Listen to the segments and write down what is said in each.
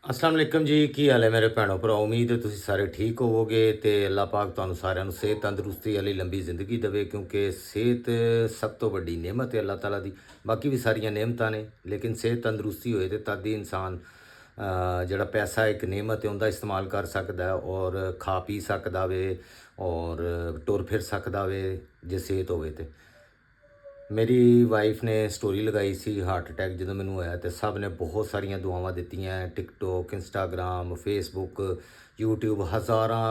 अस्सलाम वालेकुम जी। की हाल है मेरे भैनों भरा। उम्मीद है तुसीं सारे ठीक होवोगे ते अल्लाह पाक तुहानू सारिਆਂ ਨੂੰ सेहत तंदुरुस्ती वाली लंबी जिंदगी देवे, क्योंकि सेहत सब तो वड्डी नेमत है अल्लाह ताला दी। बाकी भी सारियां नेमतां ने, लेकिन सेहत तंदुरुस्ती होए ते तद ही इंसान ਜਿਹੜਾ पैसा एक नेमत है उनका इस्तेमाल कर सकता है और खा पी सकदा वे और टुर फिर सकदा वे जे सेहत होवे ते। मेरी वाइफ ने स्टोरी लगाई सी हार्ट अटैक जो मैनू होया, तो सब ने बहुत सारिया दुआवां दित्तियां। टिकटॉक, इंस्टाग्राम, फेसबुक, यूट्यूब, हज़ारां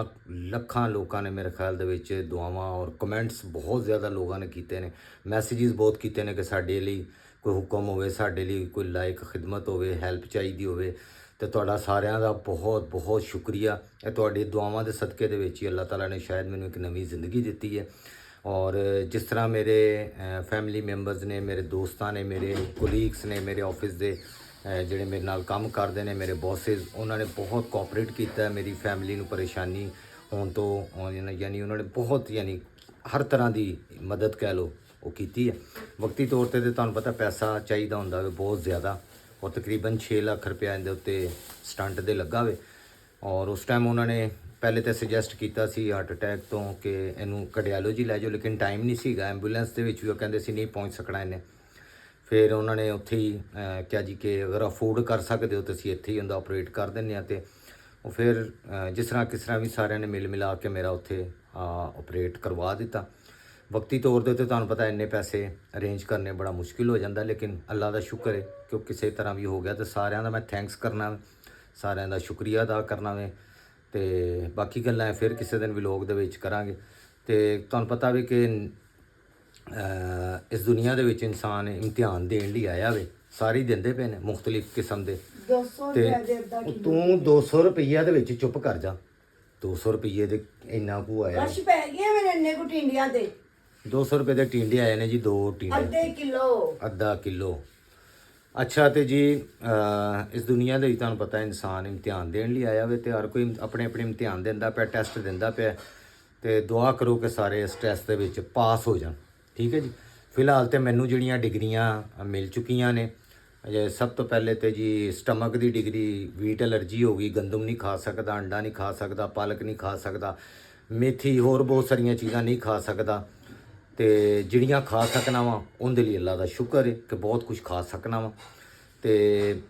लखां लोगों ने मेरे ख्याल दे विच दुआवां और कमेंट्स बहुत ज़्यादा लोगों ने कीते ने, मैसेजेस बहुत कीते ने कि साडे लई कोई हुक्म होवे, साडे लई कोई लायक खिदमत होवे, हैल्प चाहिदी होवे। तो तुहाडा सारियां दा बहुत बहुत शुक्रिया। ये तुहाडी दुआवां दे सदके दे विच ही अल्लाह ताला ने शायद मैनू एक नवीं ज़िंदगी दित्ती है। और जिस तरह मेरे फैमिली मैंबर्स ने, मेरे दोस्तां ने, मेरे कोलीग्स ने, मेरे ऑफिस दे ਜਿਹੜੇ ਮੇਰੇ ਨਾਲ ਕੰਮ ਕਰਦੇ ਨੇ, ਮੇਰੇ ਬੌਸਿਸ, ਉਹਨਾਂ ਨੇ ਬਹੁਤ ਕੋਆਪਰੇਟ ਕੀਤਾ ਮੇਰੀ ਫੈਮਿਲੀ ਨੂੰ ਪਰੇਸ਼ਾਨੀ ਹੋਣ ਤੋਂ, ਯਾਨੀ ਉਹਨਾਂ ਨੇ ਬਹੁਤ ਹਰ ਤਰ੍ਹਾਂ ਦੀ ਮਦਦ ਕਹਿ ਲਓ ਉਹ ਕੀਤੀ ਹੈ। ਵਕਤੀ ਤੌਰ 'ਤੇ ਤੁਹਾਨੂੰ ਪਤਾ ਪੈਸਾ ਚਾਹੀਦਾ ਹੁੰਦਾ ਵੇ ਬਹੁਤ ਜ਼ਿਆਦਾ, ਔਰ ਤਕਰੀਬਨ 6 ਲੱਖ ਰੁਪਇਆ ਇਹਦੇ ਉੱਤੇ ਸਟੰਟ ਦੇ ਲੱਗਾ ਵੇ। ਔਰ ਉਸ ਟਾਈਮ ਉਹਨਾਂ ਨੇ ਪਹਿਲੇ ਤਾਂ ਸੁਜੈਸਟ ਕੀਤਾ ਸੀ ਹਾਰਟ ਅਟੈਕ ਤੋਂ ਕਿ ਇਹਨੂੰ ਕਡਿਆਲੋਜੀ ਲੈ ਜਾਓ, ਲੇਕਿਨ ਟਾਈਮ ਨਹੀਂ ਸੀਗਾ। ਐਂਬੂਲੈਂਸ ਦੇ ਵਿੱਚ ਵੀ ਉਹ ਕਹਿੰਦੇ ਸੀ ਨਹੀਂ ਪਹੁੰਚ ਸਕਣਾ ਇਹਨੇ। ਫਿਰ ਉਹਨਾਂ ਨੇ ਉੱਥੇ ਹੀ ਕਿਹਾ ਜੀ ਕਿ ਅਗਰ ਅਫੋਰਡ ਕਰ ਸਕਦੇ ਹੋ ਤੁਸੀਂ ਇੱਥੇ ਹੀ ਉਹਦਾ ਆਪਰੇਟ ਕਰ ਦਿੰਦੇ ਹਾਂ। ਅਤੇ ਉਹ ਫਿਰ ਜਿਸ ਤਰ੍ਹਾਂ ਕਿਸ ਤਰ੍ਹਾਂ ਵੀ ਸਾਰਿਆਂ ਨੇ ਮਿਲ ਮਿਲਾ ਕੇ ਮੇਰਾ ਉੱਥੇ ਆਪਰੇਟ ਕਰਵਾ ਦਿੱਤਾ। ਵਕਤੀ ਤੌਰ ਦੇ ਉੱਤੇ ਤੁਹਾਨੂੰ ਪਤਾ ਇੰਨੇ ਪੈਸੇ ਅਰੇਂਜ ਕਰਨੇ ਬੜਾ ਮੁਸ਼ਕਿਲ ਹੋ ਜਾਂਦਾ, ਲੇਕਿਨ ਅੱਲਾ ਦਾ ਸ਼ੁਕਰ ਹੈ ਕਿ ਉਹ ਕਿਸੇ ਤਰ੍ਹਾਂ ਵੀ ਹੋ ਗਿਆ। ਅਤੇ ਸਾਰਿਆਂ ਦਾ ਮੈਂ ਥੈਂਕਸ ਕਰਨਾ, ਸਾਰਿਆਂ ਦਾ ਸ਼ੁਕਰੀਆ ਅਦਾ ਕਰਨਾ ਵੇ। ਅਤੇ ਬਾਕੀ ਗੱਲਾਂ ਫਿਰ ਕਿਸੇ ਦਿਨ ਵਲੋਗ ਦੇ ਵਿੱਚ ਕਰਾਂਗੇ। ਅਤੇ ਤੁਹਾਨੂੰ ਪਤਾ ਵੀ ਕਿ ਇਸ ਦੁਨੀਆ ਦੇ ਵਿੱਚ ਇਨਸਾਨ ਇਮਤਿਹਾਨ ਦੇਣ ਲਈ ਆਇਆ ਵੇ, ਸਾਰੇ ਦਿੰਦੇ ਪਏ ਨੇ ਮੁਖਤਲਿਫ ਕਿਸਮ ਦੇ। ਅਤੇ ਤੂੰ 200 ਰੁਪਈਆ ਦੇ ਵਿੱਚ ਚੁੱਪ ਕਰ ਜਾ। 200 ਰੁਪਈਏ ਦੇ ਇੰਨਾ ਕੁ ਆਇਆ, ਰਸ਼ ਪੈ ਗਿਆ ਮੇਰੇ ਇੰਨੇ ਕੁ ਟਿੰਡੀਆਂ ਦੇ। 200 ਰੁਪਏ ਦੇ ਟੀਂਡੇ ਆਏ ਨੇ ਜੀ, 2 ਟੀਂਡੇ, ਅੱਧਾ ਕਿਲੋ। ਅੱਛਾ, ਤੇ ਜੀ ਇਸ ਦੁਨੀਆ ਦੇ ਵਿੱਚ ਤੁਹਾਨੂੰ ਪਤਾ ਇਨਸਾਨ ਇਮਤਿਹਾਨ ਦੇਣ ਲਈ ਆਇਆ ਵੇ, ਅਤੇ ਹਰ ਕੋਈ ਆਪਣੇ ਆਪਣੇ ਇਮਤਿਹਾਨ ਦਿੰਦਾ ਪਿਆ, ਟੈਸਟ ਦਿੰਦਾ ਪਿਆ। ਅਤੇ ਦੁਆ ਕਰੋ ਕਿ ਸਾਰੇ ਇਸ ਟੈਸਟ ਦੇ ਵਿੱਚ ਪਾਸ ਹੋ ਜਾਣ, ਠੀਕ ਹੈ ਜੀ। ਫਿਲਹਾਲ ਤਾਂ ਮੈਨੂੰ ਜਿਹੜੀਆਂ ਡਿਗਰੀਆਂ ਮਿਲ ਚੁੱਕੀਆਂ ਨੇ, ਸਭ ਤੋਂ ਪਹਿਲੇ ਤਾਂ ਜੀ ਸਟਮਕ ਦੀ ਡਿਗਰੀ, ਵੀਟ ਐਲਰਜੀ ਹੋ ਗਈ, ਗੰਦਮ ਨਹੀਂ ਖਾ ਸਕਦਾ, ਅੰਡਾ ਨਹੀਂ ਖਾ ਸਕਦਾ, ਪਾਲਕ ਨਹੀਂ ਖਾ ਸਕਦਾ, ਮੇਥੀ, ਹੋਰ ਬਹੁਤ ਸਾਰੀਆਂ ਚੀਜ਼ਾਂ ਨਹੀਂ ਖਾ ਸਕਦਾ। ਅਤੇ ਜਿਹੜੀਆਂ ਖਾ ਸਕਣਾ ਵਾ ਉਹਦੇ ਲਈ ਅੱਲਾ ਦਾ ਸ਼ੁਕਰ ਹੈ ਕਿ ਬਹੁਤ ਕੁਝ ਖਾ ਸਕਣਾ ਵਾ। ਅਤੇ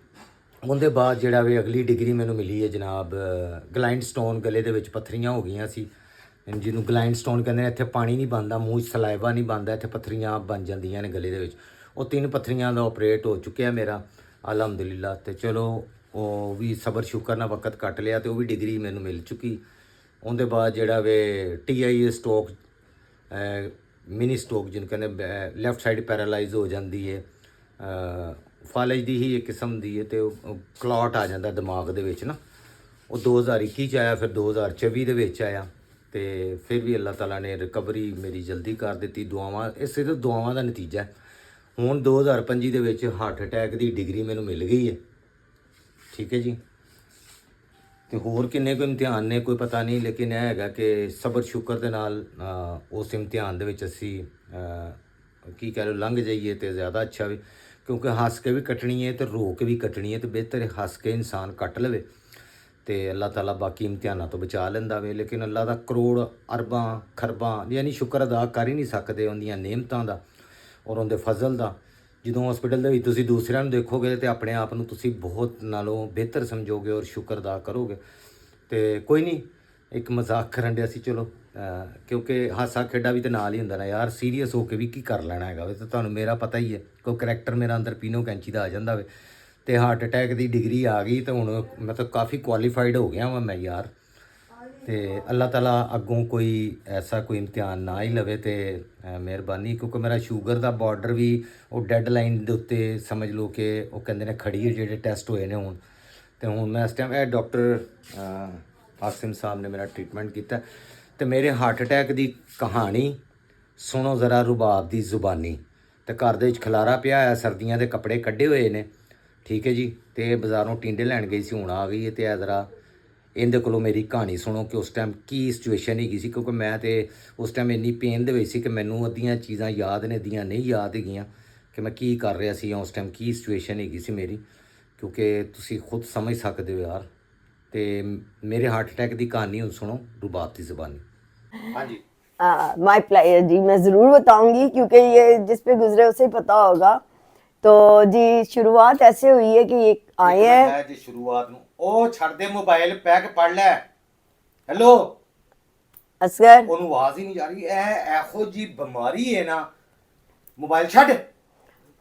ਉਹਦੇ ਬਾਅਦ ਜਿਹੜਾ ਵੀ ਅਗਲੀ ਡਿਗਰੀ ਮੈਨੂੰ ਮਿਲੀ ਹੈ ਜਨਾਬ, ਗਲਾਈਂਡ ਸਟੋਨ, ਗਲੇ ਦੇ ਵਿੱਚ ਪੱਥਰੀਆਂ ਹੋ ਗਈਆਂ ਸੀ, ਜਿਹਨੂੰ ਗਲਾਈਂਡ ਸਟੋਨ ਕਹਿੰਦੇ ਨੇ। ਇੱਥੇ ਪਾਣੀ ਨਹੀਂ ਬਣਦਾ, ਮੂੰਹ 'ਚ ਸਲਾਈਵਾ ਨਹੀਂ ਬਣਦਾ, ਇੱਥੇ ਪੱਥਰੀਆਂ ਬਣ ਜਾਂਦੀਆਂ ਨੇ ਗਲੇ ਦੇ ਵਿੱਚ। ਉਹ 3 ਪੱਥਰੀਆਂ ਦਾ ਆਪਰੇਟ ਹੋ ਚੁੱਕਿਆ ਮੇਰਾ ਅਲਹਮਦੁਲਿਲਾ। ਅਤੇ ਚਲੋ ਉਹ ਵੀ ਸਬਰ ਸ਼ੁਕਰ ਨਾਲ ਵਕਤ ਕੱਟ ਲਿਆ, ਅਤੇ ਉਹ ਵੀ ਡਿਗਰੀ ਮੈਨੂੰ ਮਿਲ ਚੁੱਕੀ। ਉਹਦੇ ਬਾਅਦ ਜਿਹੜਾ ਵੇ TIA ਸਟੋਕ, ਮਿਨੀ ਸਟੋਕ ਜਿਹਨੂੰ ਕਹਿੰਦੇ, ਲੈਫਟ ਸਾਈਡ ਪੈਰਾਲਾਈਜ਼ ਹੋ ਜਾਂਦੀ ਹੈ, ਫਾਲਜ ਦੀ ਹੀ ਇੱਕ ਕਿਸਮ ਦੀ ਹੈ, ਅਤੇ ਉਹ ਕਲੌਟ ਆ ਜਾਂਦਾ ਦਿਮਾਗ ਦੇ ਵਿੱਚ ਨਾ। ਉਹ 2021 'ਚ ਆਇਆ, ਫਿਰ 2024 ਦੇ ਵਿੱਚ ਆਇਆ। ਅਤੇ ਫਿਰ ਵੀ ਅੱਲਾਹ ਤਾਲਾ ਨੇ ਰਿਕਵਰੀ ਮੇਰੀ ਜਲਦੀ ਕਰ ਦਿੱਤੀ। ਦੁਆਵਾਂ, ਇਹ ਸਿਰਫ ਦੁਆਵਾਂ ਦਾ ਨਤੀਜਾ ਹੈ। ਹੁਣ 2025 ਦੇ ਵਿੱਚ ਹਾਰਟ ਅਟੈਕ ਦੀ ਡਿਗਰੀ ਮੈਨੂੰ ਮਿਲ ਗਈ ਹੈ, ਠੀਕ ਹੈ ਜੀ। ਅਤੇ ਹੋਰ ਕਿੰਨੇ ਕੁ ਇਮਤਿਹਾਨ ਨੇ ਕੋਈ ਪਤਾ ਨਹੀਂ, ਲੇਕਿਨ ਇਹ ਹੈਗਾ ਕਿ ਸਬਰ ਸ਼ੁਕਰ ਦੇ ਨਾਲ ਉਸ ਇਮਤਿਹਾਨ ਦੇ ਵਿੱਚ ਅਸੀਂ ਕੀ ਕਹਿ ਲਓ ਲੰਘ ਜਾਈਏ ਤਾਂ ਜ਼ਿਆਦਾ ਅੱਛਾ ਵੀ, ਕਿਉਂਕਿ ਹੱਸ ਕੇ ਵੀ ਕੱਟਣੀ ਹੈ ਅਤੇ ਰੋ ਕੇ ਵੀ ਕੱਟਣੀ ਹੈ, ਅਤੇ ਬਿਹਤਰ ਹੈ ਹੱਸ ਕੇ ਇਨਸਾਨ ਕੱਟ ਲਵੇ ਅਤੇ ਅੱਲਾਹ ਤਾਲਾ ਬਾਕੀ ਇਮਤਿਹਾਨਾਂ ਤੋਂ ਬਚਾ ਲੈਂਦਾ ਵੇ। ਲੇਕਿਨ ਅੱਲਾਹ ਦਾ ਕਰੋੜ ਅਰਬਾਂ ਖਰਬਾਂ ਯਾਨੀ ਸ਼ੁਕਰ ਅਦਾ ਕਰ ਹੀ ਨਹੀਂ ਸਕਦੇ ਉਹਦੀਆਂ ਨੇਮਤਾਂ ਦਾ ਔਰ ਉਹਦੇ ਫਜ਼ਲ ਦਾ। ਜਦੋਂ ਹੌਸਪੀਟਲ ਦੇ ਵਿੱਚ ਤੁਸੀਂ ਦੂਸਰਿਆਂ ਨੂੰ ਦੇਖੋਗੇ ਤਾਂ ਆਪਣੇ ਆਪ ਨੂੰ ਤੁਸੀਂ ਬਹੁਤ ਨਾਲੋਂ ਬਿਹਤਰ ਸਮਝੋਗੇ ਔਰ ਸ਼ੁਕਰ ਅਦਾ ਕਰੋਗੇ। ਅਤੇ ਕੋਈ ਨਹੀਂ, ਇੱਕ ਮਜ਼ਾਕ ਕਰਨ ਡਿਆ ਸੀ ਚਲੋ, ਕਿਉਂਕਿ ਹਾਸਾ ਖੇਡਾ ਵੀ ਤਾਂ ਨਾਲ ਹੀ ਹੁੰਦਾ ਨਾ ਯਾਰ, ਸੀਰੀਅਸ ਹੋ ਕੇ ਵੀ ਕੀ ਕਰ ਲੈਣਾ ਹੈਗਾ ਵੇ। ਤਾਂ ਤੁਹਾਨੂੰ ਮੇਰਾ ਪਤਾ ਹੀ ਹੈ ਕੋਈ ਕਰੈਕਟਰ ਮੇਰਾ ਅੰਦਰ ਪੀਨੋ ਕੈਂਚੀ ਦਾ ਆ ਜਾਂਦਾ ਵੇ। ਅਤੇ ਹਾਰਟ ਅਟੈਕ ਦੀ ਡਿਗਰੀ ਆ ਗਈ ਤਾਂ ਹੁਣ ਮਤਲਬ ਕਾਫੀ ਕੁਆਲੀਫਾਈਡ ਹੋ ਗਿਆ ਵਾਂ ਮੈਂ ਯਾਰ। ਅਤੇ ਅੱਲਾਹ ਤਾਲਾ ਅੱਗੋਂ ਕੋਈ ਐਸਾ ਕੋਈ ਇਮਤਿਹਾਨ ਨਾ ਹੀ ਲਵੇ ਅਤੇ ਮਿਹਰਬਾਨੀ, ਕਿਉਂਕਿ ਮੇਰਾ ਸ਼ੂਗਰ ਦਾ ਬਾਰਡਰ ਵੀ ਉਹ ਡੈਡ ਲਾਈਨ ਦੇ ਉੱਤੇ ਸਮਝ ਲਓ ਕਿ ਉਹ ਕਹਿੰਦੇ ਨੇ ਖੜੀ ਹੈ, ਜਿਹੜੇ ਟੈਸਟ ਹੋਏ ਨੇ ਹੁਣ। ਅਤੇ ਹੁਣ ਮੈਂ ਇਸ ਟਾਈਮ ਇਹ ਡਾਕਟਰ ਆਸਿਮ ਸਾਹਿਬ ਨੇ ਮੇਰਾ ਟ੍ਰੀਟਮੈਂਟ ਕੀਤਾ। ਅਤੇ ਮੇਰੇ ਹਾਰਟ ਅਟੈਕ ਦੀ ਕਹਾਣੀ ਸੁਣੋ ਜ਼ਰਾ ਰੁਬਾਬ ਦੀ ਜ਼ੁਬਾਨੀ। ਅਤੇ ਘਰ ਦੇ ਵਿੱਚ ਖਲਾਰਾ ਪਿਆ ਹੋਇਆ, ਸਰਦੀਆਂ ਦੇ ਕੱਪੜੇ ਕੱਢੇ ਹੋਏ ਨੇ, ਠੀਕ ਹੈ ਜੀ। ਅਤੇ ਬਾਜ਼ਾਰੋਂ ਟਿੰਡੇ ਲੈਣ ਗਈ ਸੀ, ਹੁਣ ਆ ਗਈ ਹੈ। ਅਤੇ ਇਹ ਜ਼ਰਾ ਇਹਦੇ ਕੋਲੋਂ ਮੇਰੀ ਕਹਾਣੀ ਸੁਣੋ ਕਿ ਉਸ ਟਾਈਮ ਕੀ ਸਿਚੁਏਸ਼ਨ ਹੈਗੀ ਸੀ, ਕਿਉਂਕਿ ਮੈਂ ਤਾਂ ਉਸ ਟਾਈਮ ਇੰਨੀ ਪੇਨ ਦੇ ਵਿੱਚ ਸੀ ਕਿ ਮੈਨੂੰ ਅੱਧੀਆਂ ਚੀਜ਼ਾਂ ਯਾਦ ਨੇ, ਅੱਧੀਆਂ ਨਹੀਂ ਯਾਦ ਹੈਗੀਆਂ ਕਿ ਮੈਂ ਕੀ ਕਰ ਰਿਹਾ ਸੀ ਜਾਂ ਉਸ ਟਾਈਮ ਕੀ ਸਿਚੁਏਸ਼ਨ ਹੈਗੀ ਸੀ ਮੇਰੀ। ਕਿਉਂਕਿ ਤੁਸੀਂ ਖੁਦ ਸਮਝ ਸਕਦੇ ਹੋ ਯਾਰ। ਤੇ ਮੇਰੇ ਹਾਰਟ ਅਟੈਕ ਦੀ ਕਹਾਣੀ ਹੁਣ ਸੁਣੋ ਰੁਬਾਬ ਦੀ ਜ਼ਬਾਨੀ। ਹਾਂਜੀ माय प्लेयर जी, मैं ज़रूर बताऊंगी क्योंकि ये जिस पे गुजरे उसे ही पता होगा। तो जी शुरुआत ऐसे हुई है कि ये आए हैं। ਜੀ ਸ਼ੁਰੂਆਤ ਨੂੰ ਉਹ ਛੱਡ ਦੇ ਮੋਬਾਈਲ ਪੈ ਕੇ ਪੜ ਲੈ। ਹੈਲੋ असगर ਉਹਨੂੰ ਆਵਾਜ਼ ਹੀ ਨਹੀਂ ਜਾ ਰਹੀ। ਇਹ ਇਹੋ ਜੀ ਬਿਮਾਰੀ ਹੈ ਨਾ, मोबाइल छड़।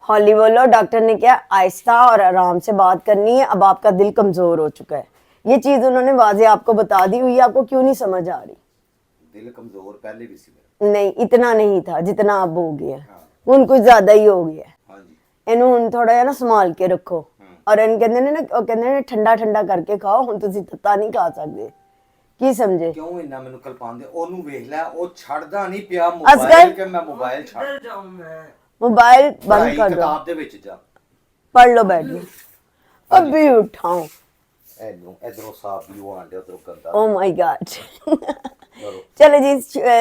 हौली बोलो, डॉक्टर ने क्या आहिस्ता और आराम से बात करनी है, अब आपका दिल कमजोर हो चुका है। ये चीज उन्होंने वाजे आपको बता दी हुई है, आपको क्यों नहीं समझ आ रही? दिल कमजोर पहले भी सी मेरा। नहीं, इतना नहीं था जितना अब हो गया। हाँ। ਹੁਣ ਕੁਝ ਜ਼ਿਆਦਾ ਹੀ ਹੋ ਗਿਆ। हाँ जी। ਇਹਨੂੰ ਹੁਣ ਥੋੜਾ ਜਿਹਾ ਨਾ ਸੰਭਾਲ ਕੇ ਰੱਖੋ। ਔਰ ਇਹਨੂੰ ਕਹਿੰਦੇ ਨੇ ਨਾ, ਉਹ ਕਹਿੰਦੇ ਨੇ ਠੰਡਾ ਠੰਡਾ ਕਰਕੇ ਖਾਓ, ਹੁਣ ਤੁਸੀਂ ਤੱਤਾ ਨਹੀਂ ਖਾ ਸਕਦੇ। ਕੀ ਸਮਝੇ? ਕਿਉਂ ਇੰਨਾ ਮੈਨੂੰ ਕਲਪਾਉਂਦੇ? ਉਹਨੂੰ ਵੇਖ ਲੈ, ਉਹ ਛੱਡਦਾ ਨਹੀਂ ਪਿਆ ਮੋਬਾਈਲ ਕਿ ਮੈਂ ਮੋਬਾਈਲ ਛੱਡ ਜਾਉਂ। ਮੈਂ मोबाइल बंद कर दो, किताब दे विच जा पढ़ लो, बैठ लो। अभी उठाओ। एनु इधरों साफ व्यू आंदे उधरों गंदा। Oh my God. चलो जी,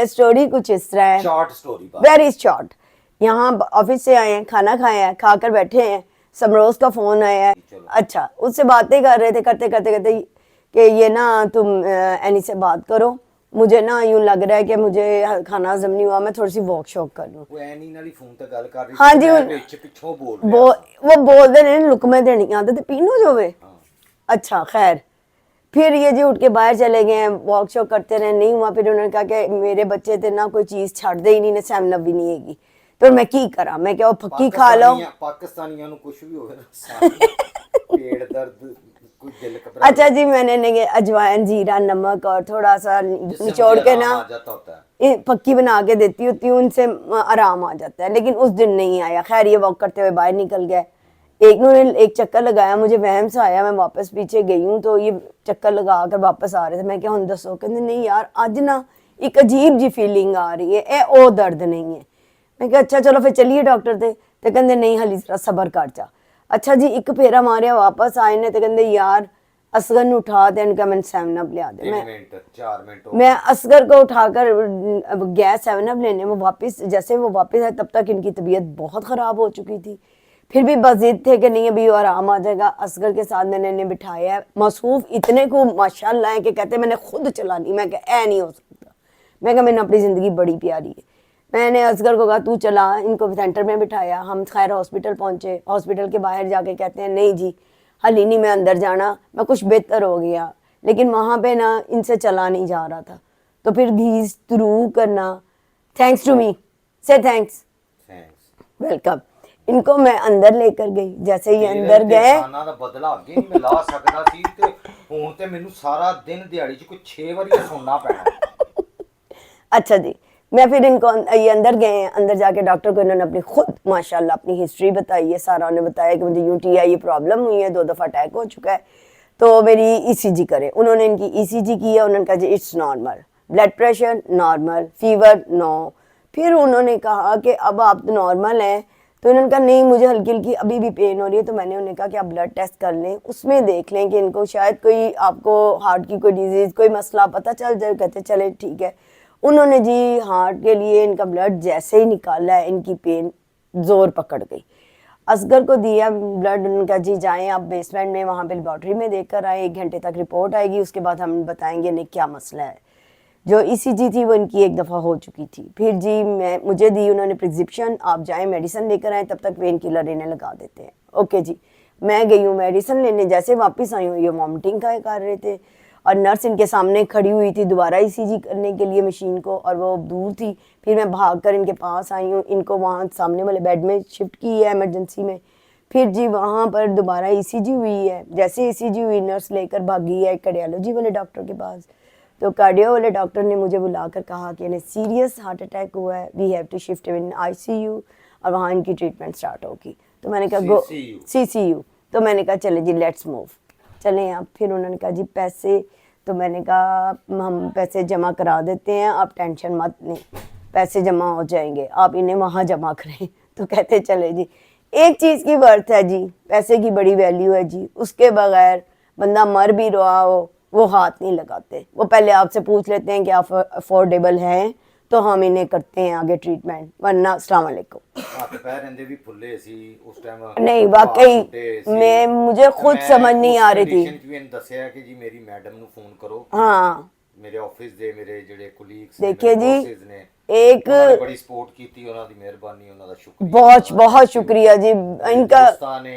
स्टोरी कुछ इस तरह है, शॉर्ट स्टोरी, वेरी शॉर्ट। यहाँ ऑफिस से आए हैं, खाना खाया है, खाकर बैठे हैं, समरोज का फोन आया है। अच्छा, उससे बातें कर रहे थे, करते करते करते कि ये ना तुम एनी से बात करो, मुझे ना यूं लग रहा है कि मुझे खाना हजम नहीं हुआ, मैं थोड़ी सी वॉक शॉक कर लूं। वो एनी नाली फोन ते गल कर रही हाँ थी, जी, मैं विच पिछों बोल रहा वो बोलते ने लुकमे देनी आते थे, पीनो जो वे। अच्छा खैर, फिर ये जी उठ के बाहर चले गए हैं, वॉक शॉक करते रहे, नहीं हुआ। फिर उन्होंने कहा कि मेरे बच्चे थे ना, कोई चीज छाड़ते ही नहीं ने, सैमनप भी नहीं हैगी। तो मैं की करा, मैं क्या फक्की खा लो। पाकिस्तानियों ਨੂੰ ਕੁਝ ਵੀ ਹੋਵੇ ਨਾ, पेट दर्द कोई दिल घबरा। अच्छा जी, मैंने ने अजवाइन, जीरा, नमक और थोड़ा सा निचोड़ के ना पक्की बना के देती होती हूँ, उनसे आराम आ जाता है। लेकिन उस दिन नहीं आया। खैर, ये वॉक करते हुए बाहर निकल गए। एक चक्कर लगाया, मुझे वहम सा आया, मैं वापस पीछे गई हूँ तो ये चक्कर लगा कर वापस आ रहे थे। मैं क्या हूँ दसो, कहते नहीं यार अज ना एक अजीब जी फीलिंग आ रही है, ए ओ दर्द नहीं है। मैं क्या अच्छा चलो फिर चलिए डॉक्टर ते, तो कहते नहीं हाली जरा सबर कर जा। अच्छा जी, एक फेरा मारिया, वापस आए ने, तो कहते यार असगर ने उठा दे, इनका मैंने 7 अप लिया दे। 4 मिनट मैं असगर को उठाकर गया 7 अप लेने में। वापस जैसे वो वापस आए, तब तक इनकी तबीयत बहुत ख़राब हो चुकी थी। फिर भी बस जिद थे कि नहीं अभी आराम आ जाएगा। असगर के साथ मैंने इन्हें बिठाया है, मसरूफ इतने को माशाल्लाह है कि कहते मैंने खुद चला ली। मैं क्या ऐ नहीं हो सकता, मैं क्या मैंने अपनी ज़िंदगी बड़ी प्यारी है। मैंने असगर को कहा तू चला, इनको सेंटर में बिठाया। हम खैर हॉस्पिटल पहुंचे। हॉस्पिटल के बाहर जाके कहते हैं नहीं जी हाली नहीं, मैं अंदर जाना, मैं कुछ बेहतर हो गया। लेकिन वहाँ पे ना इनसे चला नहीं जा रहा था। तो फिर घीस थ्रू करना, थैंक्स टू मी, से थैंक्स, वेलकम। इनको मैं अंदर लेकर गई। जैसे ही अंदर गए, इंसानां दा बदला अगे नहीं मिला सकदा सी ते हुण ते मैनू सारा दिन दिहाड़ी च कोई 6 बारी सुनना पैना। अच्छा जी, मैं फिर इनको ये अंदर गए हैं। अंदर जाके डॉक्टर को इन्होंने अपनी खुद माशाल्लाह अपनी हिस्ट्री बताई है। सारा उन्होंने बताया कि मुझे यूटीआई ये प्रॉब्लम हुई है, 2 दफ़ा अटैक हो चुका है, तो मेरी ईसीजी करें। उन्होंने इनकी ईसीजी की है। उन्होंने कहा जी it's normal, blood pressure normal, fever no. फिर उन्होंने कहा कि अब आप नॉर्मल हैं। तो उन्होंने कहा नहीं मुझे हल्की हल्की अभी भी पेन हो रही है। तो मैंने उन्हें कहा कि आप ब्लड टेस्ट कर लें, उसमें देख लें कि इनको शायद कोई आपको हार्ट की कोई डिजीज़ कोई मसला पता चल जाए। कहते चले ठीक है। उन्होंने जी हार्ट के लिए इनका ब्लड जैसे ही निकाला है, इनकी पेन जोर पकड़ गई। असगर को दिया ब्लड, उनका जी जाएं आप बेसमेंट में, वहाँ पे लेबॉर्ट्री में देकर आए। 1 घंटे तक रिपोर्ट आएगी, उसके बाद हम बताएंगे नहीं क्या मसला है। जो ईसीजी थी वो इनकी 1 दफ़ा हो चुकी थी। फिर जी मुझे दी उन्होंने प्रिस्क्रिप्शन, आप जाएं मेडिसिन लेकर आएँ, तब तक पेन किलर इन्हें लगा देते हैं। ओके जी, मैं गई हूँ मेडिसिन लेने। जैसे वापस आई हूँ ये वॉमिटिंग का कर रहे थे और नर्स इनके सामने खड़ी हुई थी दोबारा ईसीजी करने के लिए मशीन को, और वो दूर थी। फिर मैं भागकर इनके पास आई हूँ, इनको वहाँ सामने वाले बेड में शिफ्ट की है इमरजेंसी में। फिर जी वहाँ पर दोबारा ईसीजी हुई है। जैसे ईसीजी हुई नर्स लेकर भागी है कार्डियोलॉजी वाले डॉक्टर के पास। तो कार्डियो वाले डॉक्टर ने मुझे बुलाकर कहा कि इन्हें सीरियस हार्ट अटैक हुआ है, we have to shift in ICU, और वहाँ इनकी ट्रीटमेंट स्टार्ट होगी। तो मैंने कहा गो सीसीयू। तो मैंने कहा चले जी लेट्स मूव, चलें आप। फिर उन्होंने कहा जी पैसे, तो मैंने कहा हम पैसे जमा करा देते हैं, आप टेंशन मत लें, पैसे जमा हो जाएंगे, आप इन्हें वहाँ जमा करें। तो कहते चले जी, एक चीज़ की वर्थ है जी, पैसे की बड़ी वैल्यू है जी, उसके बगैर बंदा मर भी रहा हो वो हाथ नहीं लगाते। वो पहले आपसे पूछ लेते हैं कि आप अफोर्डेबल हैं, तो हम इन्हें करते हैं आगे ट्रीटमेंट, वरना अस्सलाम वालेकुम। ਹੱਥ ਪੈਰ ਰਹਿੰਦੇ ਵੀ ਫੁੱਲੇ ਸੀ ਉਸ ਟਾਈਮ। नहीं वाकई मैं मुझे खुद समझ नहीं आ रही थी। ਵੀ ਇਹਨੂੰ ਦੱਸਿਆ ਕਿ ਜੀ ਮੇਰੀ ਮੈਡਮ ਨੂੰ ਫੋਨ ਕਰੋ। हाँ ਮੇਰੇ ਆਫਿਸ ਦੇ ਮੇਰੇ ਜਿਹੜੇ ਕੋਲੀਗਸ देखिए जी, ਨੇ एक ਉਹਨਾਂ ਨੇ ਬੜੀ ਸਪੋਰਟ ਕੀਤੀ, ਉਹਨਾਂ ਦੀ ਮਿਹਰਬਾਨੀ, ਉਹਨਾਂ ਦਾ ਸ਼ੁਕਰੀਆ। बहुत बहुत शुक्रिया जी इनका। ਦੋਸਤਾਂ ਨੇ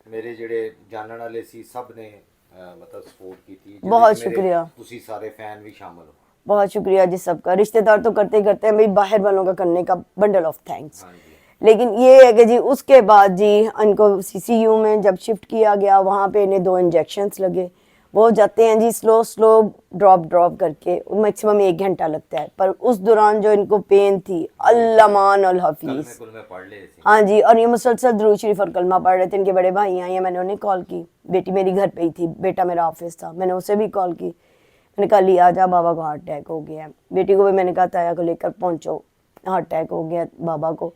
ਮੇਰੇ ਜਿਹੜੇ ਜਾਣਨ ਵਾਲੇ ਸੀ ਸਭ ਨੇ ਮਤਲਬ ਸਪੋर्ट ਕੀਤੀ। बहुत ਜਿਹਦੇ ਵਿੱਚ शुक्रिया। ਤੁਸੀਂ ਸਾਰੇ ਫੈਨ ਵੀ ਸ਼ਾਮਲ ਹੋ। बहुत शुक्रिया जी सबका। रिश्तेदार तो करते ही करते हैं भाई, बाहर वालों का करने का बंडल ऑफ थैंक्स। हाँ जी। लेकिन ये है कि जी उसके बाद जी इनको सीसीयू में जब शिफ्ट किया गया, वहाँ पे इन्हें 2 इंजेक्शंस लगे। वो जाते हैं जी स्लो स्लो ड्रॉप करके, मैक्सिमम 1 घंटा लगता है। पर उस दौरान जो इनको पेन थी, अल्लामान अल हफीज, पढ़ ले थे। हाँ जी, और ये मुसलसल दुरूद शरीफ और कलमा पढ़ रहे थे। इनके बड़े भाई आए हैं, मैंने उन्हें कॉल की, बेटी मेरी घर पे ही थी, बेटा मेरा ऑफिस था, मैंने उसे भी कॉल की। मैंने कहा लिया जा, बाबा को हार्ट अटैक हो गया है। बेटी को भी मैंने कहा ताया को लेकर पहुंचो, हार्ट अटैक हो गया बाबा को।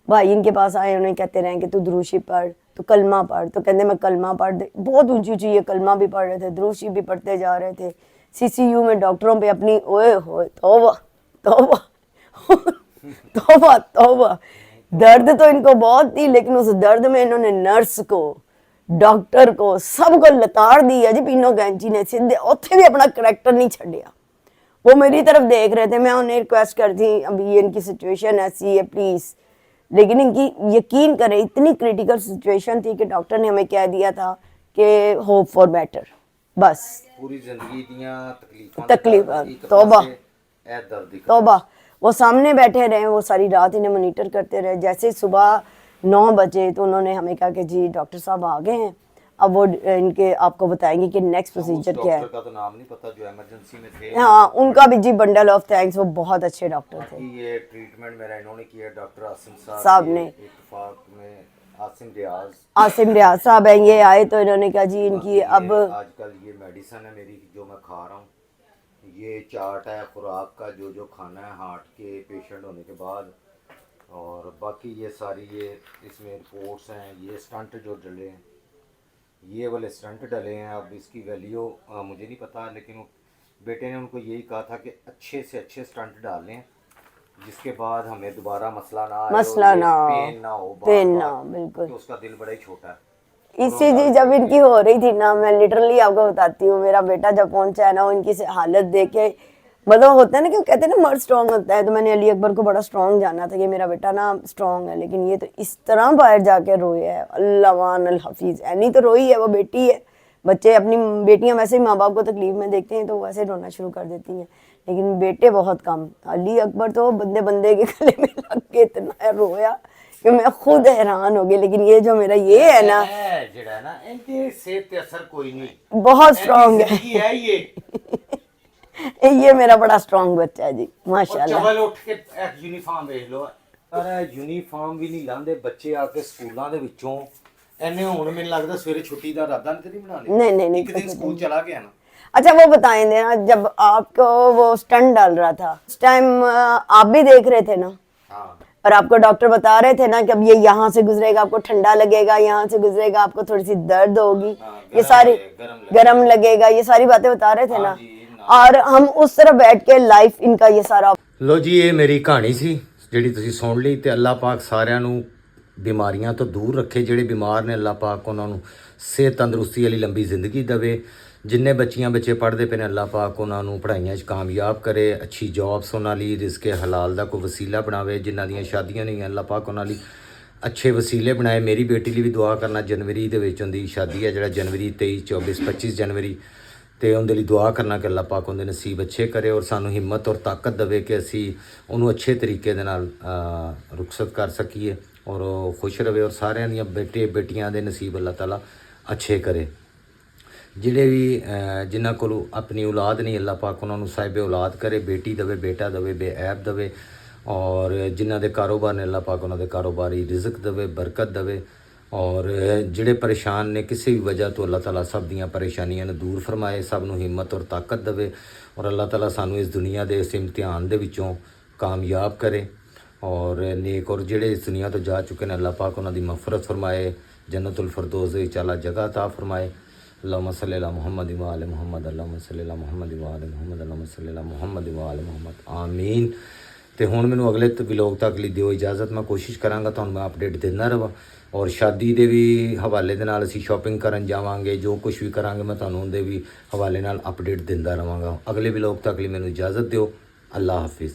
भाई इनके पास आए, उन्हें कहते रहे कि तू दुरूद शरीफ पढ़, तू कलमा पढ़। तो कहते मैं कलमा पढ़ दे, बहुत ऊंची ऊंची ये कलमा भी पढ़ रहे थे, दुरूद शरीफ भी पढ़ते जा रहे थे। सीसीयू में डॉक्टरों पे अपनी ओए होए तौबा तौबा तौबा तौबा, दर्द तो इनको बहुत थी, लेकिन उस दर्द में इन्होंने नर्स को, डॉक्टर को, सबको लताड़ दी है जी पीनो कैंची ने। सीधे उत्थे भी अपना करैक्टर नहीं छड़िया। वो मेरी तरफ देख रहे थे, मैं उन्हें रिक्वेस्ट करती अभी ये इनकी सिचुएशन ऐसी है प्लीज़, लेकिन इनकी यकीन करें इतनी क्रिटिकल सिचुएशन थी कि डॉक्टर ने हमें कह दिया था कि होप फॉर बेटर, बस पूरी जिंदगी दियां तकलीफां, तौबा। वो सामने बैठे रहे, वो सारी रात इन्हें मॉनिटर करते रहे। जैसे सुबह 9 बजे तो उन्होंने हमें कहा कि जी डॉक्टर साहब आ गए हैं, अब वो इनके आपको बताएंगे कि नेक्स्ट प्रोसीजर क्या है। डॉक्टर का तो नाम नहीं पता जो इमरजेंसी में थे। हाँ, उनका भी जी बंडल ऑफ थैंक्स, वो बहुत अच्छे डॉक्टर थे। ये ट्रीटमेंट मेरा इन्होंने किया, डॉक्टर आसिम साहब ने। इत्तेफाक में आसिम रियाज साहब हैं, ये आए तो इन्होंने कहा जी इनकी अब आजकल ये मेडिसिन है मेरी जो मैं खा रहा हूँ, ये चार्ट है खुराक का जो जो खाना है हार्ट के पेशेंट होने के बाद, और बाकी ये सारी ये इसमें रिपोर्ट्स हैं। ये स्टंट जो डले हैं, ये वाले स्टंट डले हैं। अब इसकी वैल्यू मुझे नहीं पता, लेकिन बेटे ने उनको यही कहा था कि अच्छे से अच्छे स्टंट डालें जिसके बाद हमें दोबारा मसला ना हो, पेन ना हो, बिल्कुल। तो उसका दिल बड़ा ही छोटा है। इसी जी जब इनकी हो रही थी ना, मैं लिटरली आपको बताती हूँ, मेरा बेटा जब पहुंचा है ना, इनकी हालत देख के मतलब होता है ना कि कहते हैं ना मर्द स्ट्रॉन्ग होता है, तो मैंने अली अकबर को बड़ा स्ट्रॉन्ग जाना था कि मेरा बेटा ना स्ट्रॉन्ग है, लेकिन ये तो इस तरह बाहर जाके रोए है, अल्लाह अल हफीज़। ऐनी तो रोई है, वो बेटी है। बच्चे अपनी बेटियां वैसे ही माँ बाप को तकलीफ में देखते हैं तो वैसे रोना शुरू कर देती हैं, लेकिन बेटे बहुत कम। अली अकबर तो बंदे बंदे के गले में लग के इतना रोया कि मैं खुद हैरान हो गई। लेकिन ये जो मेरा ये है ना, इनके सेहत पे असर कोई नहीं, बहुत स्ट्रॉन्ग है ये मेरा बड़ा स्ट्रॉन्ग बच्चा है जी माशाल्लाह। चवल उठ के यूनिफॉर्म देख लो, अरे यूनिफॉर्म भी नहीं लांदे बच्चे आके स्कूलों ਦੇ ਵਿੱਚੋਂ। ਐਨੇ ਹੁਣ ਮੈਨੂੰ ਲੱਗਦਾ ਸਵੇਰੇ ਛੁੱਟੀ ਦਾ ਇਰਾਦਾ ਨਹੀਂ ਬਣਾ ਲਿਆ। नहीं एक दिन स्कूल चला गया ना। अच्छा वो बताएं देना, जब आपको वो स्टंट डाल रहा था उस टाइम आप भी देख रहे थे ना? हाँ। और आपको डॉक्टर बता रहे थे ना कि अब ये यहाँ से गुजरेगा, आपको ठंडा लगेगा, यहाँ से गुजरेगा आपको थोड़ी सी दर्द होगी, ये सारी गर्म लगेगा, ये सारी बातें बता रहे थे ना। और हम उस तरह बैठ के लाइफ इनका ये सारा। ਲੋ ਜੀ ਇਹ ਮੇਰੀ ਕਹਾਣੀ ਸੀ ਜਿਹੜੀ ਤੁਸੀਂ ਸੁਣ ਲਈ, ਤੇ ਅੱਲਾਹ ਪਾਕ ਸਾਰਿਆਂ ਨੂੰ ਬਿਮਾਰੀਆਂ ਤੋਂ ਦੂਰ ਰੱਖੇ। ਜਿਹੜੇ ਬਿਮਾਰ ਨੇ ਅੱਲਾਹ ਪਾਕ ਉਹਨਾਂ ਨੂੰ ਸਿਹਤ ਤੰਦਰੁਸਤੀ ਵਾਲੀ ਲੰਬੀ ਜ਼ਿੰਦਗੀ ਦੇਵੇ। ਜਿੰਨੇ ਬੱਚੇ ਪੜ੍ਹਦੇ ਪਏ ਨੇ ਅੱਲਾਹ ਪਾਕ ਉਹਨਾਂ ਨੂੰ ਪੜ੍ਹਾਈਆਂ 'ਚ ਕਾਮਯਾਬ ਕਰੇ, ਅੱਛੀ ਜੌਬਸ ਉਹਨਾਂ ਲਈ ਰਿਜ਼ਕੇ ਹਲਾਲ ਦਾ ਕੋਈ ਵਸੀਲਾ ਬਣਾਵੇ। ਜਿਨ੍ਹਾਂ ਦੀਆਂ ਸ਼ਾਦੀਆਂ ਨਹੀਂ ਅੱਲਾਹ ਪਾਕ ਉਹਨਾਂ ਲਈ ਅੱਛੇ ਵਸੀਲੇ ਬਣਾਏ। ਮੇਰੀ ਬੇਟੀ ਲਈ ਵੀ ਦੁਆ ਕਰਨਾ, ਜਨਵਰੀ ਦੇ ਵਿੱਚ ਉਹਦੀ ਸ਼ਾਦੀ ਹੈ, ਜਿਹੜਾ ਜਨਵਰੀ 23, 24, 25 ਜਨਵਰੀ, ਤੇ ਉਹਦੇ ਲਈ ਦੁਆ ਕਰਨਾ ਕਿ ਅੱਲਾਹ ਪਾਕ ਉਹਦੇ ਨਸੀਬ ਅੱਛੇ ਕਰੇ ਔਰ ਸਾਨੂੰ ਹਿੰਮਤ ਔਰ ਤਾਕਤ ਦੇਵੇ ਕਿ ਅਸੀਂ ਉਹਨੂੰ ਅੱਛੇ ਤਰੀਕੇ ਦੇ ਨਾਲ ਰੁਖਸਤ ਕਰ ਸਕੀਏ ਔਰ ਉਹ ਖੁਸ਼ ਰਵੇ ਔਰ ਸਾਰਿਆਂ ਦੀਆਂ ਬੇਟੀਆਂ ਦੇ ਨਸੀਬ ਅੱਲਾਹ ਤਾਲਾ ਅੱਛੇ ਕਰੇ। ਜਿਹੜੇ ਵੀ ਜਿਨ੍ਹਾਂ ਕੋਲ ਆਪਣੀ ਔਲਾਦ ਨਹੀਂ ਅੱਲਾਹ ਪਾਕ ਉਹਨਾਂ ਨੂੰ ਸਾਹਿਬ ਔਲਾਦ ਕਰੇ, ਬੇਟੀ ਦੇਵੇ, ਬੇਟਾ ਦੇਵੇ, ਬੇऐਬ ਦੇਵੇ। ਔਰ ਜਿਨ੍ਹਾਂ ਦੇ ਕਾਰੋਬਾਰ ਨੇ ਅੱਲਾਹ ਪਾਕ ਉਹਨਾਂ ਦੇ ਕਾਰੋਬਾਰੀ ਰਿਜ਼ਕ ਦੇਵੇ, ਬਰਕਤ ਦੇਵੇ। ਔਰ ਜਿਹੜੇ ਪਰੇਸ਼ਾਨ ਨੇ ਕਿਸੇ ਵੀ ਵਜ੍ਹਾ ਤੋਂ ਅੱਲਾਹ ਤਾਲਾ ਸਭ ਦੀਆਂ ਪਰੇਸ਼ਾਨੀਆਂ ਨੂੰ ਦੂਰ ਫਰਮਾਏ, ਸਭ ਨੂੰ ਹਿੰਮਤ ਔਰ ਤਾਕਤ ਦੇਵੇ ਔਰ ਅੱਲਾਹ ਤਾਲਾ ਸਾਨੂੰ ਇਸ ਦੁਨੀਆ ਦੇ ਇਸ ਇਮਤਿਹਾਨ ਦੇ ਵਿੱਚੋਂ ਕਾਮਯਾਬ ਕਰੇ ਔਰ ਨੇਕ ਔਰ ਜਿਹੜੇ ਇਸ ਦੁਨੀਆ ਤੋਂ ਜਾ ਚੁੱਕੇ ਨੇ ਅੱਲਾਹ ਪਾਕ ਉਹਨਾਂ ਦੀ ਮਗਫਰਤ ਫਰਮਾਏ, ਜੰਨਤੁਲ ਫਿਰਦੌਸ ਦੇ ਵਿੱਚ ਅੱਲਾਹ ਜਗ੍ਹਾ ਅਤਾ ਫਰਮਾਏ। अल्लाहुम्मा सल्ली अला मुहम्मद व आले मुहम्मद, अल्लाहुम्मा सल्ली अला मुहम्मद व आले मुहम्मद, अल्लाहुम्मा सल्ली अला मुहम्मद व आले मुहम्मद, आमीन। ਤੇ ਹੁਣ ਮੈਨੂੰ ਅਗਲੇ ਵਲੋਗ ਤੱਕ ਲਈ ਦਿਓ ਇਜਾਜ਼ਤ। ਮੈਂ ਕੋਸ਼ਿਸ਼ ਕਰਾਂਗਾ ਤੁਹਾਨੂੰ ਮੈਂ ਅਪਡੇਟ ਦਿੰਦਾ ਰਹਾਂ, ਔਰ ਸ਼ਾਦੀ ਦੇ ਵੀ ਹਵਾਲੇ ਦੇ ਨਾਲ ਅਸੀਂ ਸ਼ਾਪਿੰਗ ਕਰਨ ਜਾਵਾਂਗੇ, ਜੋ ਕੁਝ ਵੀ ਕਰਾਂਗੇ ਮੈਂ ਤੁਹਾਨੂੰ ਉਹਦੇ ਵੀ ਹਵਾਲੇ ਨਾਲ ਅਪਡੇਟ ਦਿੰਦਾ ਰਹਾਂਗਾ। ਅਗਲੇ ਵਲੋਗ ਤੱਕ ਲਈ ਮੈਨੂੰ ਇਜਾਜ਼ਤ ਦਿਓ। ਅੱਲਾ ਹਾਫਿਜ਼।